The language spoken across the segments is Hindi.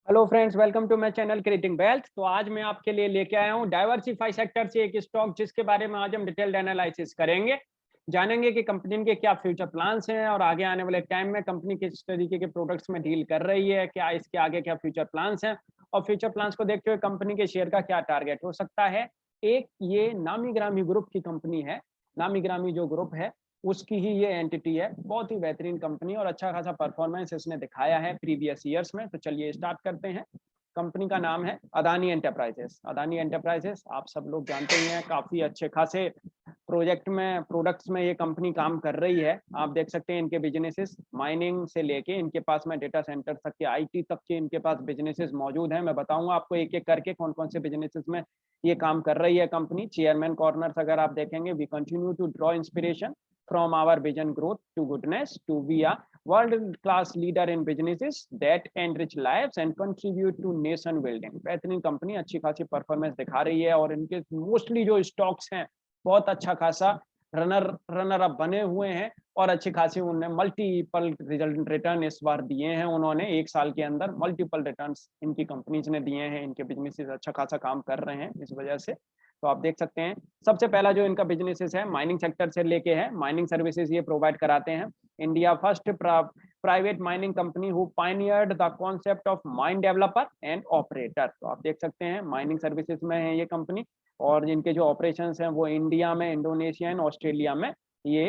Hello friends, welcome to my channel creating wealth. तो आज मैं आपके लिए लेके आया हूँ डाइवर्सिफाई सेक्टर से एक स्टॉक, जिसके बारे में आज हम डिटेल्ड एनालिसिस करेंगे। जानेंगे कि कंपनी के क्या फ्यूचर प्लान्स हैं और आगे आने वाले टाइम में कंपनी किस तरीके के प्रोडक्ट्स में डील कर रही है, क्या इसके आगे क्या फ्यूचर प्लान्स हैं और फ्यूचर प्लान्स को देखते हुए कंपनी के शेयर का क्या टारगेट हो सकता है। एक ये नामी ग्रामी ग्रुप की कंपनी है। नामी ग्रामी जो ग्रुप है उसकी ही ये एंटिटी है। बहुत ही बेहतरीन कंपनी और अच्छा खासा परफॉर्मेंस इसने दिखाया है प्रीवियस ईयर्स में। तो चलिए स्टार्ट करते हैं। कंपनी का नाम है अदानी एंटरप्राइजेस। अदानी एंटरप्राइजेस आप सब लोग जानते ही हैं, काफी अच्छे खासे प्रोडक्ट्स में ये कंपनी काम कर रही है। आप देख सकते हैं इनके बिजनेसेस माइनिंग से लेके इनके पास में डेटा सेंटर तक के, आईटी तक के इनके पास बिजनेसेस मौजूद हैं। मैं बताऊंगा आपको एक एक करके कौन कौन से बिजनेसेस में ये काम कर रही है कंपनी। चेयरमैन कॉर्नर्स अगर आप देखेंगे, we continue to draw inspiration from our vision growth to goodness to be a world class leader in businesses that enrich lives and contribute to nation building। बेहतरीन कंपनी अच्छी खासी परफॉर्मेंस दिखा रही है और इनके मोस्टली जो स्टॉक्स हैं बहुत अच्छा खासा रनर अप बने हुए हैं और अच्छी खासी उन्हें मल्टीपल रिटर्न इस बार दिए हैं। उन्होंने एक साल के अंदर मल्टीपल रिटर्न्स इनकी कंपनीज ने दिए हैं। इनके बिजनेसेस अच्छा खासा काम कर रहे हैं इस वजह से। तो आप देख सकते हैं सबसे पहला जो इनका बिजनेसेस है माइनिंग सेक्टर से लेके है। माइनिंग सर्विसेज ये प्रोवाइड कराते हैं। India first private mining company who pioneered the concept of mine developer and operator. तो आप देख सकते हैं माइनिंग सर्विसेज में है ये कंपनी और इनके जो ऑपरेशंस हैं वो इंडिया में, इंडोनेशिया एंड ऑस्ट्रेलिया में ये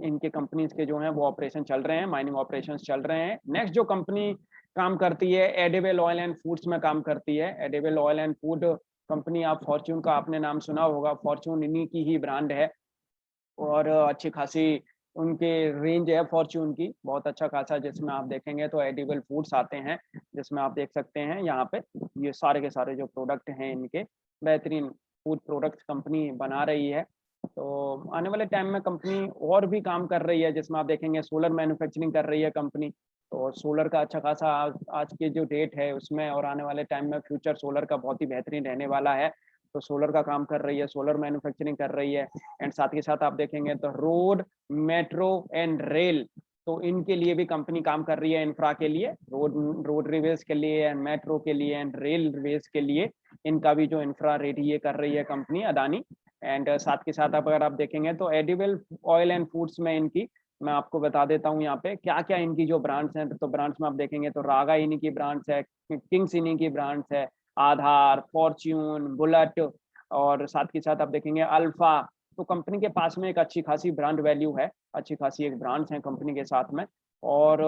इनके कंपनीज के जो हैं वो ऑपरेशन चल रहे हैं, माइनिंग ऑपरेशंस चल रहे हैं। नेक्स्ट जो कंपनी काम करती है एडिबल ऑयल एंड फूड्स में काम करती है। Edible oil and food company, आप फॉर्च्यून का आपने नाम सुना होगा, फॉर्च्यून इन्हीं की ही ब्रांड है और अच्छी खासी उनके रेंज है फॉर्च्यून की, बहुत अच्छा खासा। जिसमें आप देखेंगे तो एडिबल फूड्स आते हैं, जिसमें आप देख सकते हैं यहाँ पे ये सारे के सारे जो प्रोडक्ट हैं इनके बेहतरीन फूड प्रोडक्ट कंपनी बना रही है। तो आने वाले टाइम में कंपनी और भी काम कर रही है, जिसमें आप देखेंगे सोलर मैन्युफैक्चरिंग कर रही है कंपनी। तो सोलर का अच्छा खासा आज के जो डेट है उसमें और आने वाले टाइम में फ्यूचर सोलर का बहुत ही बेहतरीन रहने वाला है। तो सोलर का काम कर रही है, सोलर मैन्युफैक्चरिंग कर रही है। एंड साथ के साथ आप देखेंगे तो रोड, मेट्रो एंड रेल, तो इनके लिए भी कंपनी काम कर रही है। इंफ्रा के लिए, रोड रेवेज के लिए एंड मेट्रो के लिए एंड रेल रेवेज के लिए इनका भी जो इंफ्रा रेडी ये कर रही है कंपनी अदानी। एंड साथ के साथ अगर आप देखेंगे तो एडिबल ऑयल एंड फूड्स में इनकी, मैं आपको बता देता हूँ यहाँ पे क्या क्या इनकी जो ब्रांड्स हैं। तो ब्रांड्स में आप देखेंगे तो रागा इन्हीं की ब्रांड्स है, किंग्स इन्हीं की ब्रांड्स है, आधार, फॉर्च्यून, बुलेट और साथ के साथ आप देखेंगे अल्फा। तो कंपनी के पास में एक अच्छी खासी ब्रांड वैल्यू है, अच्छी खासी एक ब्रांड्स हैं कंपनी के साथ में और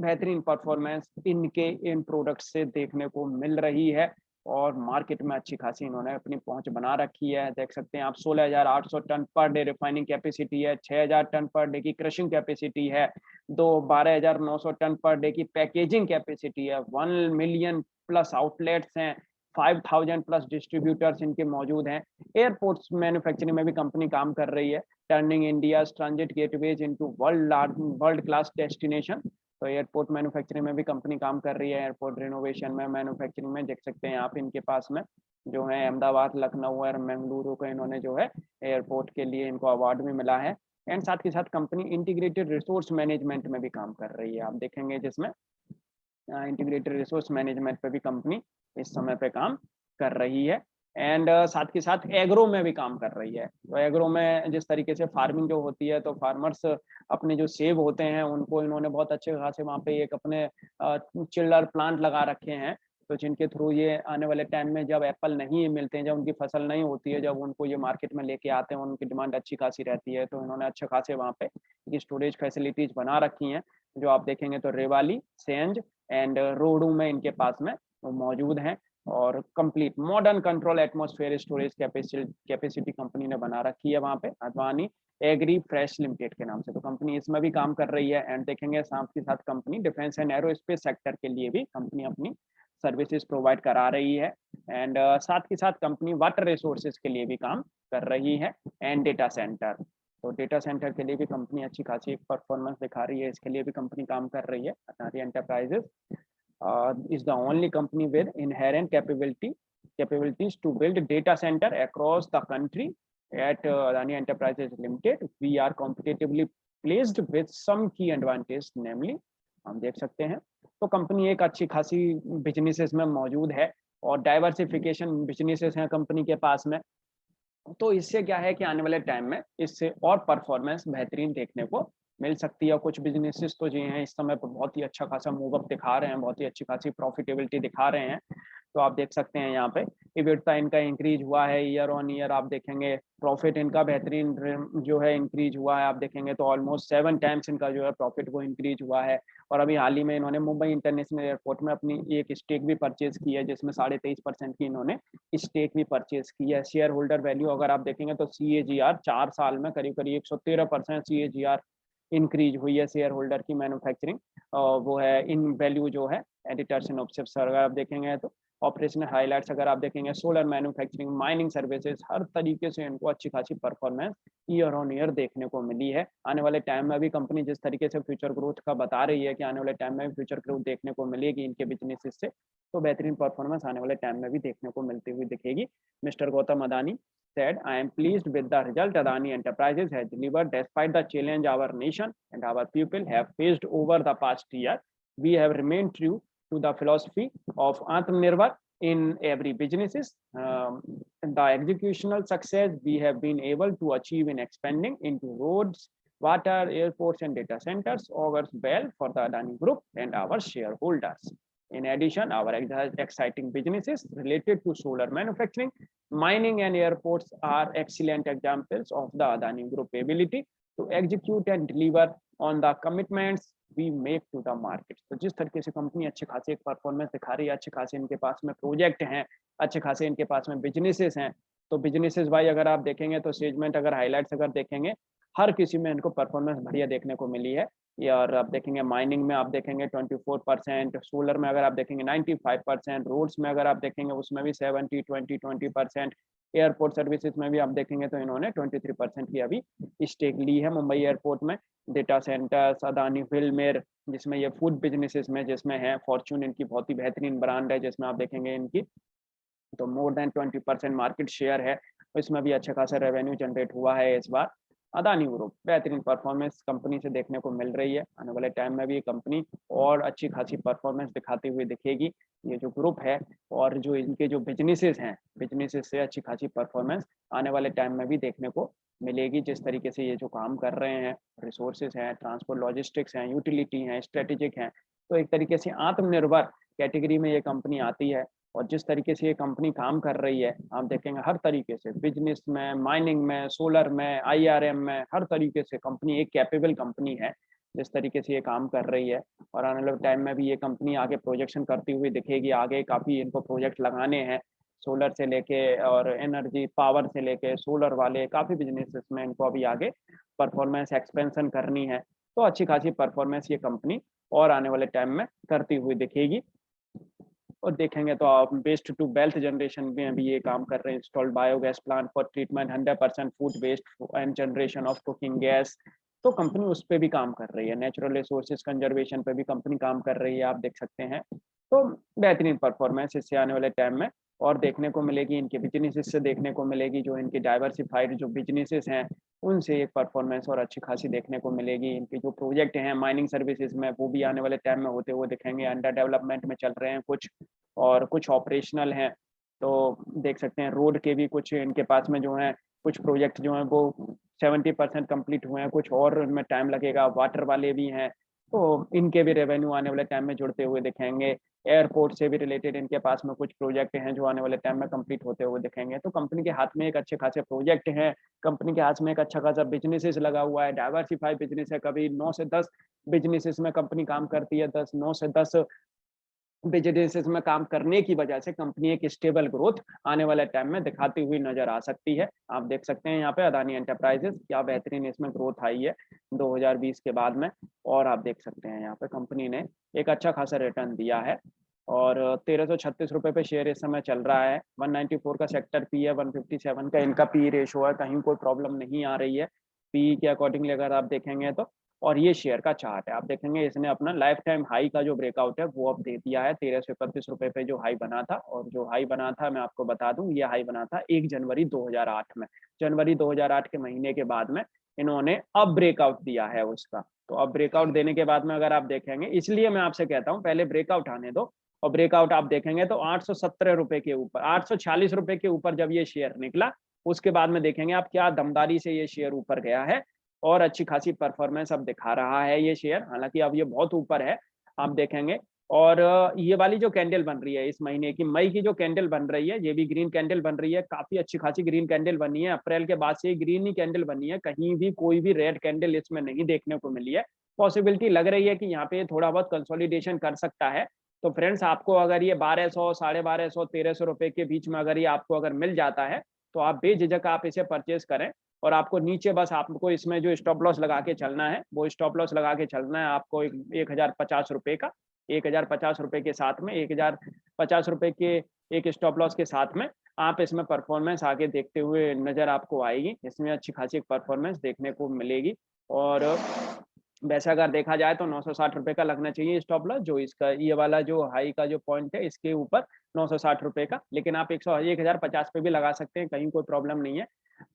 बेहतरीन परफॉर्मेंस इनके इन प्रोडक्ट से देखने को मिल रही है और मार्केट में अच्छी खासी इन्होंने अपनी पहुंच बना रखी है। देख सकते हैं आप 16,800 ton per day refining capacity है, 6,000 टन पर डे की क्रशिंग कैपेसिटी है, 12,900 टन पर डे की पैकेजिंग कैपेसिटी है, 1 मिलियन प्लस आउटलेट्स हैं, 5,000 प्लस डिस्ट्रीब्यूटर्स इनके मौजूद हैं। एयरपोर्ट्स मैन्युफैक्चरिंग में भी कंपनी काम कर रही है, turning India transit gateways into world class destination. तो एयरपोर्ट मैन्युफैक्चरिंग में भी कंपनी काम कर रही है, एयरपोर्ट रिनोवेशन में, मैन्युफैक्चरिंग में। देख सकते हैं आप इनके पास में जो है अहमदाबाद, लखनऊ और मंगलुरु को इन्होंने जो है एयरपोर्ट के लिए इनको अवार्ड भी मिला है। एंड साथ के साथ कंपनी इंटीग्रेटेड रिसोर्स मैनेजमेंट में भी काम कर रही है, आप देखेंगे जिसमें इंटीग्रेटेड रिसोर्स मैनेजमेंट पे भी कंपनी इस समय पे काम कर रही है। एंड साथ के साथ एग्रो में भी काम कर रही है। तो एग्रो में जिस तरीके से फार्मिंग जो होती है, तो फार्मर्स अपने जो सेब होते हैं उनको इन्होंने बहुत अच्छे खासे वहाँ पे एक अपने चिल्लर प्लांट लगा रखे हैं। तो जिनके थ्रू ये आने वाले टाइम में जब एप्पल नहीं मिलते हैं, जब उनकी फसल नहीं होती है, जब उनको ये मार्केट में लेके आते हैं, उनकी डिमांड अच्छी खासी रहती है। तो इन्होंने अच्छे खासे वहाँ पे स्टोरेज फैसिलिटीज बना रखी हैं, जो आप देखेंगे तो रेवाली, सेंज एंड रोडू में इनके पास में मौजूद हैं। और complete modern control atmosphere storage capacity company ने बना रखी है वहाँ पे, अडवाणी एग्री फ्रेश लिमिटेड के नाम से। तो कंपनी इसमें भी काम कर रही है। एंड देखेंगे साथ के साथ company defence and aerospace sector के लिए भी कंपनी अपनी सर्विसेज प्रोवाइड करा रही है। एंड साथ के साथ कंपनी वाटर रिसोर्सेज के लिए भी काम कर रही है एंड डेटा सेंटर। तो डेटा सेंटर के लिए भी कंपनी अच्छी खासी एक परफॉर्मेंस दिखा रही है, इसके लिए भी कंपनी काम कर रही है। Adani enterprises is the only company with inherent capabilities to build data center across the country. At Adani Enterprises Limited, we are competitively placed with some key advantage, namely हम देख सकते हैं। तो कंपनी एक अच्छी खासी बिजनेसेस में मौजूद है और डाइवर्सिफिकेशन बिजनेसेस हैं कंपनी के पास में। तो इससे क्या है कि आने वाले टाइम में इससे और परफॉर्मेंस बेहतरीन देखने को मिल सकती है। कुछ बिजनेसेस तो जो हैं इस समय पे बहुत ही अच्छा खासा मूव अप दिखा रहे हैं, बहुत ही अच्छी खासी प्रॉफिटेबिलिटी दिखा रहे हैं। तो आप देख सकते हैं यहाँ पे इबिटडा इनका इंक्रीज हुआ है ईयर ऑन ईयर। आप देखेंगे प्रॉफिट इनका बेहतरीन जो है इंक्रीज हुआ है। आप देखेंगे तो ऑलमोस्ट 7 टाइम्स इनका जो है प्रॉफिट वो इंक्रीज हुआ है। और अभी हाल ही में इन्होंने मुंबई इंटरनेशनल एयरपोर्ट में अपनी एक स्टेक भी परचेज की है, जिसमें 23.5% की इन्होंने स्टेक भी परचेज की है। शेयर होल्डर वैल्यू अगर आप देखेंगे तो CAGR 4 साल में करीब करीब 113% CAGR इंक्रीज हुई है शेयर होल्डर की मैन्युफैक्चरिंग। वो है इन वैल्यू जो है एडिटर्स एंड ऑब्जर्वर्स अगर आप देखेंगे तो ऑपरेशनल हाइलाइट्स अगर आप देखेंगे सोलर मैन्युफैक्चरिंग माइनिंग सर्विसेज हर तरीके से इनको अच्छी खासी परफॉर्मेंस ईयर ऑन ईयर देखने को मिली है। आने वाले टाइम में भी कंपनी जिस तरीके से फ्यूचर ग्रोथ का बता रही है कि आने वाले टाइम में भी फ्यूचर ग्रोथ देखने को मिलेगी इनके बिजनेस से, तो बेहतरीन परफॉर्मेंस आने वाले टाइम में भी देखने को मिलती हुई दिखेगी। Mister Gautam Adani said, I am pleased with the result Adani Enterprises has delivered despite the challenge our nation and our people have faced over the past year. We have remained true to the philosophy of Atmanirbhar in every businesses. The executional success we have been able to achieve in expanding into roads, water, airports, and data centers augurs well for the Adani Group and our shareholders. In addition, our exciting businesses related to solar manufacturing, mining, and airports are excellent examples of the Adani Group ability to execute and deliver on the commitments we make to the market. तो जिस तरीके से कंपनी अच्छे खासे एक परफॉर्मेंस दिखा रही है, अच्छे खासे इनके पास में प्रोजेक्ट हैं, अच्छे खासे इनके पास में बिजनेसेस हैं, तो बिजनेसेस भाई अगर आप देखेंगे तो सेगमेंट अगर हाईलाइट्स अगर देखेंगे हर किसी में इनको परफॉर्मेंस बढ़िया देखने को मिली है। और आप देखेंगे माइनिंग में आप देखेंगे 24%, सोलर में अगर आप देखेंगे 95%, रोड्स में अगर आप देखेंगे उसमें भी 70-20-20%, एयरपोर्ट सर्विसेज में भी आप देखेंगे तो इन्होंने 23% की अभी स्टेक ली है मुंबई एयरपोर्ट में। डेटा सेंटर्स, अदानी फिल्मेर जिसमें ये फूड बिजनेसेस में जिसमें है, फॉर्चून इनकी बहुत ही बेहतरीन ब्रांड है जिसमें आप देखेंगे इनकी तो मोर देन 20% मार्केट शेयर है। इसमें भी अच्छा खासा रेवेन्यू जनरेट हुआ है इस बार। अदानी ग्रुप बेहतरीन परफॉर्मेंस कंपनी से देखने को मिल रही है। आने वाले टाइम में भी ये कंपनी और अच्छी खासी परफॉर्मेंस दिखाती हुई दिखेगी ये जो ग्रुप है। और जो इनके जो बिजनेसेस हैं, बिजनेसेस से अच्छी खासी परफॉर्मेंस आने वाले टाइम में भी देखने को मिलेगी। जिस तरीके से ये जो काम कर रहे हैं, रिसोर्सेज हैं, ट्रांसपोर्ट लॉजिस्टिक्स हैं, यूटिलिटी हैं, स्ट्रेटेजिक हैं, तो एक तरीके से आत्मनिर्भर कैटेगरी में ये कंपनी आती है। और जिस तरीके से ये कंपनी काम कर रही है आप देखेंगे हर तरीके से बिजनेस में, माइनिंग में, सोलर में, IRM में, हर तरीके से कंपनी एक कैपेबल कंपनी है जिस तरीके से ये काम कर रही है। और आने वाले टाइम में भी ये कंपनी आगे प्रोजेक्शन करती हुई दिखेगी। आगे काफ़ी इनको प्रोजेक्ट लगाने हैं सोलर से लेके और एनर्जी पावर से लेके सोलर वाले काफ़ी बिजनेसेस में इनको अभी आगे परफॉर्मेंस एक्सपेंशन करनी है। तो अच्छी खासी परफॉर्मेंस ये कंपनी और आने वाले टाइम में करती हुई दिखेगी। और देखेंगे तो आप वेस्ट टू वेल्थ जनरेशन में भी ये काम कर रहे हैं। Installed biogas plant for treatment 100% food waste and generation of cooking gas, तो कंपनी उस पर भी काम कर रही है। नेचुरल रिसोर्सेज कंजर्वेशन पे भी कंपनी काम कर रही है, आप देख सकते हैं। तो बेहतरीन परफॉर्मेंस इससे आने वाले टाइम में और देखने को मिलेगी। इनके बिजनेसेस से देखने को मिलेगी, जो इनके डाइवर्सिफाइड जो बिजनेसेस हैं उनसे एक परफॉर्मेंस और अच्छी खासी देखने को मिलेगी। इनके जो प्रोजेक्ट हैं माइनिंग सर्विसेज में वो भी आने वाले टाइम में होते हुए दिखेंगे। अंडर डेवलपमेंट में चल रहे हैं कुछ और कुछ ऑपरेशनल हैं। तो देख सकते हैं रोड के भी कुछ इनके पास में जो हैं कुछ प्रोजेक्ट जो हैं वो 70% कंप्लीट हुए हैं, कुछ और उनमें टाइम लगेगा। वाटर वाले भी हैं तो इनके भी रेवेन्यू आने वाले टाइम में जुड़ते हुए दिखेंगे। एयरपोर्ट से भी रिलेटेड इनके पास में कुछ प्रोजेक्ट हैं जो आने वाले टाइम में कंप्लीट होते हुए दिखेंगे। तो कंपनी के हाथ में एक अच्छे खासे प्रोजेक्ट हैं, कंपनी के हाथ में एक अच्छा खासा बिजनेसेस लगा हुआ है, डाइवर्सिफाई बिजनेस है। कभी 9 से 10 बिजनेसेस में कंपनी काम करती है, 9 से 10 बिजनेसेस में काम करने की वजह से कंपनी एक स्टेबल ग्रोथ आने वाले टाइम में दिखाती हुई नजर आ सकती है। आप देख सकते हैं यहाँ पे अदानी एंटरप्राइजेस क्या बेहतरीन इसमें ग्रोथ आई है 2020 के बाद में। और आप देख सकते हैं यहाँ पे कंपनी ने एक अच्छा खासा रिटर्न दिया है और 1336 रुपये पे शेयर इस समय चल रहा है। 194 का सेक्टर पी है, 157 का इनका पी रेशो है, कहीं कोई प्रॉब्लम नहीं आ रही है पी के अकॉर्डिंगली अगर आप देखेंगे तो। और ये शेयर का चार्ट है, आप देखेंगे इसने अपना लाइफ टाइम हाई का जो ब्रेकआउट है वो अब दे दिया है। 1331 रुपये पे जो हाई बना था, और जो हाई बना था मैं आपको बता दूं ये हाई बना था 1 जनवरी 2008 में। जनवरी 2008 के महीने के बाद में इन्होंने अब ब्रेकआउट दिया है उसका। तो अब ब्रेकआउट देने के बाद में अगर आप देखेंगे, इसलिए मैं आपसे कहता हूँ पहले ब्रेकआउट आने दो, और ब्रेकआउट आप देखेंगे तो 817 रुपए के ऊपर, 846 रुपए के ऊपर जब ये शेयर निकला, उसके बाद में देखेंगे आप क्या दमदारी से ये शेयर ऊपर गया है और अच्छी खासी परफॉर्मेंस अब दिखा रहा है ये शेयर। हालांकि अब ये बहुत ऊपर है, आप देखेंगे। और ये वाली जो कैंडल बन रही है इस महीने की, मई की जो कैंडल बन रही है, ये भी ग्रीन कैंडल बन रही है, काफी अच्छी खासी ग्रीन कैंडल बनी है। अप्रैल के बाद से ग्रीन ही कैंडल बनी है, कहीं भी कोई भी रेड कैंडल इसमें नहीं देखने को मिली है। पॉसिबिलिटी लग रही है कि यहाँ पे थोड़ा बहुत कंसोलिडेशन कर सकता है। तो फ्रेंड्स, आपको अगर ये 1200, 1250, 1300 रुपए के बीच में अगर ये आपको अगर मिल जाता है, तो आप बेझिझक आप इसे परचेज करें। और आपको नीचे बस आपको इसमें जो स्टॉप लॉस लगा के चलना है, वो स्टॉप लॉस लगा के चलना है आपको 1050 रुपए का। 1050 रुपए के साथ में, 1050 रुपए के एक स्टॉप लॉस के साथ में आप इसमें परफॉर्मेंस आगे देखते हुए नजर आपको आएगी। इसमें अच्छी खासी परफॉर्मेंस देखने को मिलेगी। और वैसे अगर देखा जाए तो 960 रुपए का लगना चाहिए स्टॉप लॉस, जो इसका ये वाला जो हाई का जो पॉइंट है इसके ऊपर 960 रुपए का। लेकिन आप 1050 पे भी लगा सकते हैं, कहीं कोई प्रॉब्लम नहीं है।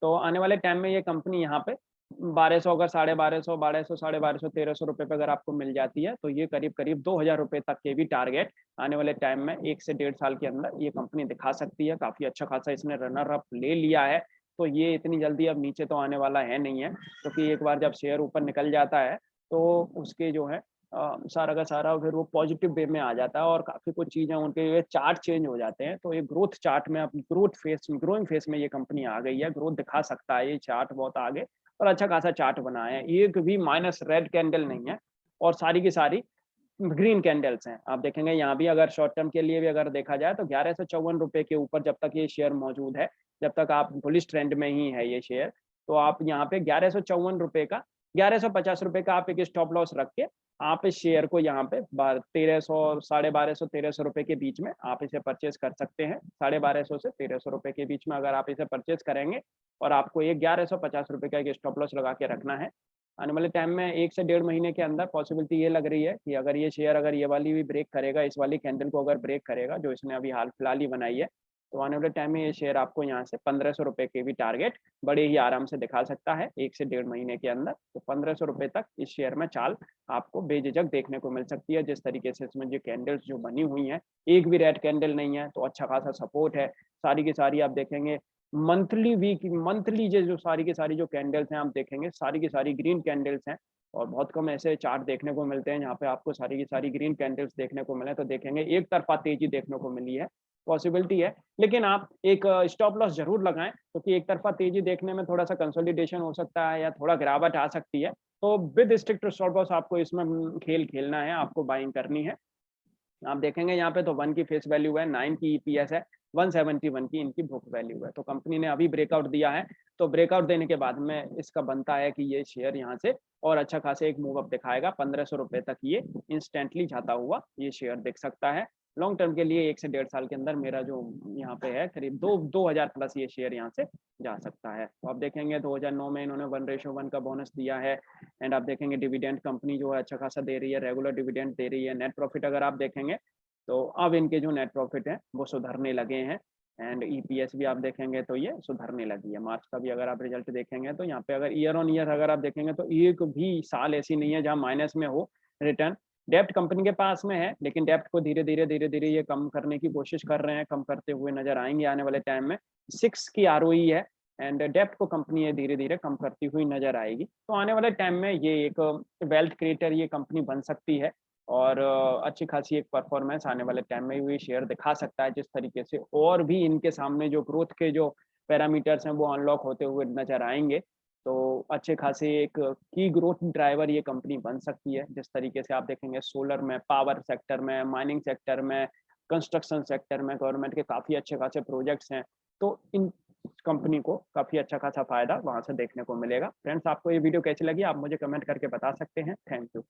तो आने वाले टाइम में ये कंपनी यहाँ पे 1200, अगर 1250, 1200, 1250, 1300 रुपए पे अगर आपको मिल जाती है, तो ये करीब करीब 2000 रुपए तक के भी टारगेट आने वाले टाइम में 1 से 1.5 साल के अंदर ये कंपनी दिखा सकती है। काफी अच्छा खासा इसने रनर अप ले लिया है, तो ये इतनी जल्दी अब नीचे तो आने वाला है नहीं है, क्योंकि एक बार जब शेयर ऊपर निकल जाता है तो उसके जो है सारा का सारा फिर वो पॉजिटिव वे में आ जाता है, और काफी कुछ चीजें उनके चार्ट चेंज हो जाते हैं। तो ये ग्रोथ चार्ट में, अपनी ग्रोइंग फेस में ये कंपनी आ गई है, ग्रोथ दिखा सकता है ये चार्ट बहुत आगे, और अच्छा खासा चार्ट बना है। एक भी माइनस रेड कैंडल नहीं है, और सारी की सारी ग्रीन कैंडल्स हैं। आप देखेंगे यहाँ भी अगर शॉर्ट टर्म के लिए भी अगर देखा जाए तो 1154 रुपए के ऊपर जब तक ये शेयर मौजूद है, जब तक आप बुलिश ट्रेंड में ही है ये शेयर, तो आप यहाँ पे 1154 रुपए का, 1150 रुपए का आप एक स्टॉप लॉस रख के आप इस शेयर को यहाँ पे 1300, 1250, 1300 रुपए के बीच में आप इसे परचेज कर सकते हैं। 1250 से 1300 रुपए के बीच में अगर आप इसे परचेज करेंगे, और आपको ये 1150 रुपए का एक स्टॉप लॉस लगा के रखना है। आने वाले टाइम में 1 से 1.5 महीने के अंदर पॉसिबिलिटी ये लग रही है कि अगर ये शेयर अगर ये वाली भी ब्रेक करेगा, इस वाली कैंडल को अगर ब्रेक करेगा जो इसने अभी हाल फिलहाल ही बनाई है, तो आने वाले टाइम में ये शेयर आपको यहाँ से 1500 रुपए के भी टारगेट बड़े ही आराम से दिखा सकता है 1 से 1.5 महीने के अंदर। तो 1500 रुपए तक इस शेयर में चाल आपको बेझिझक देखने को मिल सकती है। जिस तरीके से इसमें जो कैंडल्स जो बनी हुई हैं, एक भी रेड कैंडल नहीं है, तो अच्छा खासा सपोर्ट है। सारी की सारी आप देखेंगे मंथली, वीक, मंथली जो सारी की सारी जो कैंडल्स हैं आप देखेंगे, सारी की सारी ग्रीन कैंडल्स हैं। और बहुत कम ऐसे चार्ट देखने को मिलते हैं जहाँ पे आपको सारी की सारी ग्रीन कैंडल्स देखने को मिले। तो देखेंगे एक तरफा तेजी देखने को मिली है, पॉसिबिलिटी है। लेकिन आप एक स्टॉप लॉस जरूर लगाएं, क्योंकि एक तरफा तेजी देखने में थोड़ा सा कंसोलिडेशन हो सकता है या थोड़ा गिरावट आ सकती है। तो विद स्ट्रिक्ट स्टॉप लॉस आपको इसमें खेल खेलना है, आपको बाइंग करनी है। आप देखेंगे यहाँ पे तो 1 की फेस वैल्यू है, 9 की ईपीएस है, 171 की इनकी बुक वैल्यू है। तो कंपनी ने अभी ब्रेकआउट दिया है, तो ब्रेकआउट देने के बाद में इसका बनता है कि ये शेयर यहाँ से और अच्छा खासा एक मूव अप दिखाएगा। 1500 रुपए तक ये इंस्टेंटली जाता हुआ ये शेयर दिख सकता है। लॉन्ग टर्म के लिए 1 से 1.5 साल के अंदर मेरा जो यहाँ पे है करीब 2000 प्लस ये शेयर यहाँ से जा सकता है। तो आप देखेंगे 2009 में इन्होंने 1:1 का बोनस दिया है। एंड आप देखेंगे डिविडेंड कंपनी जो है अच्छा खासा दे रही है, रेगुलर डिविडेंड दे रही है। नेट प्रॉफिट अगर आप देखेंगे तो अब इनके जो नेट प्रॉफिट है वो सुधरने लगे हैं। एंड ईपीएस भी आप देखेंगे तो ये सुधरने लगी है। मार्च का भी अगर आप रिजल्ट देखेंगे तो यहाँ पे अगर ईयर ऑन ईयर अगर आप देखेंगे तो एक भी साल ऐसी नहीं है जहाँ माइनस में हो रिटर्न। डेप्ट कंपनी के पास में है, लेकिन डेप्ट को धीरे धीरे ये कम करने की कोशिश कर रहे हैं, कम करते हुए नजर आएंगे आने वाले टाइम में। 6 की आरओई है, एंड डेप्ट को कंपनी ये धीरे धीरे कम करती हुई नजर आएगी। तो आने वाले टाइम में ये एक वेल्थ क्रिएटर ये कंपनी बन सकती है, और अच्छी खासी एक परफॉर्मेंस आने वाले टाइम में ये शेयर दिखा सकता है जिस तरीके से। और भी इनके सामने जो ग्रोथ के जो पैरामीटर्स हैं वो अनलॉक होते हुए नजर आएंगे, तो अच्छे खासे एक की ग्रोथ ड्राइवर ये कंपनी बन सकती है। जिस तरीके से आप देखेंगे सोलर में, पावर सेक्टर में, माइनिंग सेक्टर में, कंस्ट्रक्शन सेक्टर में गवर्नमेंट के काफ़ी अच्छे खासे प्रोजेक्ट्स हैं, तो इन कंपनी को काफ़ी अच्छा खासा फायदा वहां से देखने को मिलेगा। फ्रेंड्स, आपको ये वीडियो कैसी लगी आप मुझे कमेंट करके बता सकते हैं। Thank you.